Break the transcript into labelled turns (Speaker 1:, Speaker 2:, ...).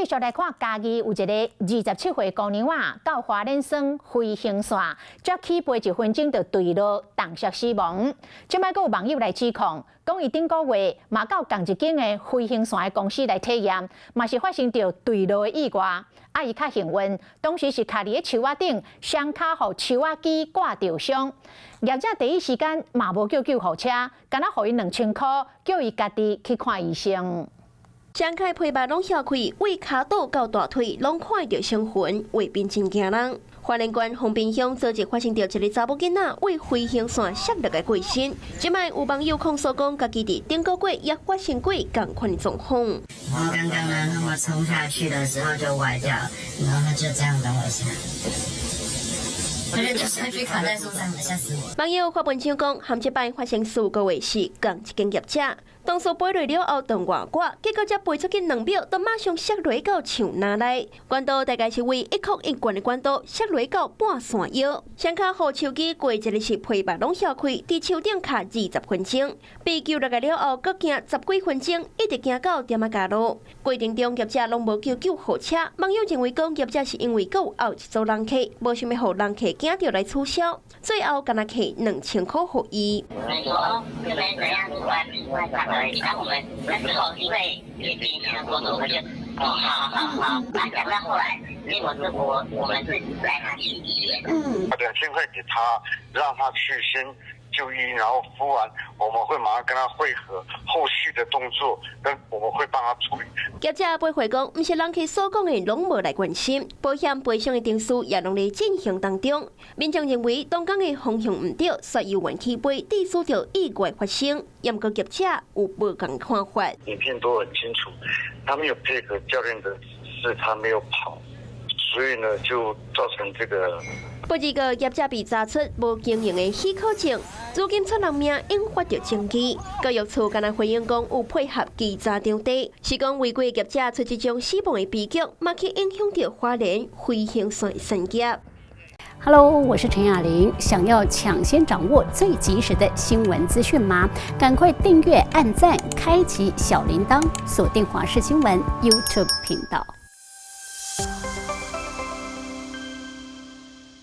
Speaker 1: 继续来看，嘉义有一个27岁姑娘啊，到花莲省飞行线，才起飞1分钟就坠落，当场死亡。即摆，阁有网友来指控，讲伊顶个月嘛到同一间的飞行线的公司来体验，嘛是发生着坠落的意外。啊，伊较幸运，当时是徛伫咧树仔顶，双脚互树仔枝挂着伤。业者第一时间嘛无叫救护车，干那互伊2000块，叫伊家己去看医生。
Speaker 2: 双脚皮肉拢裂开，为骹倒到大腿拢看到伤痕，画面真惊人。花莲县丰滨乡昨日发生着一个查某囡仔为飞行线摔落个过身，即摆有网友控诉讲，家己伫顶个月也发生过同款的状况。
Speaker 3: 我刚刚呢，那么冲下去的时候就歪掉，然后呢就这样等我一下。 我就下去卡在树上了，吓死我！
Speaker 2: 网友发文章讲，和即摆发生4个月是同一间业者，当初飞落了后动外挂，结果才飞出去2秒，就马上摔落到墙内内。管道大概是为1公1棍的管道摔落到半山腰，双脚护手机过一日是皮肉拢裂开，伫树顶卡20分钟，被救落来了后，搁行10几分钟，一直行到点啊家路。过程中业者拢无叫救护车，网友认为讲业者是因为搁有后一组人客，无想要互人客。 惊着来促销，最后干那给2000块给伊。
Speaker 3: 我们说哦，这边怎样突然而已，那我们那时候因为也比你们多走，我们就好。那讲到后来，结果是我们是带他去医院。
Speaker 4: 把2000块给他，让他去先就医，然后敷完，我们会马上跟他会合后续的动作，我们会帮他处理。
Speaker 2: 业者赔回讲，唔是人客所讲的拢无来关心，保险赔偿的程序也拢在进行当中。民众认为当港的方向唔对，所以原起飞，致使着意外发生。严格业者有不同看法。
Speaker 4: 影片都很清楚，他没有配合教练的指示，他没有跑，所以呢就造成这个。
Speaker 2: 不几个业者被查出无经营的许可证，如今出人命，引发着争议。教育处今日回应讲，有配合稽查场地，是讲违规业者出这种死亡的悲剧，嘛去影响到花莲飞行线的产业。
Speaker 5: Hello， 我是陈雅玲。想要抢先掌握最及时的新闻资讯吗？赶快订阅、按赞、开启小铃铛，锁定华视新闻 YouTube 频道。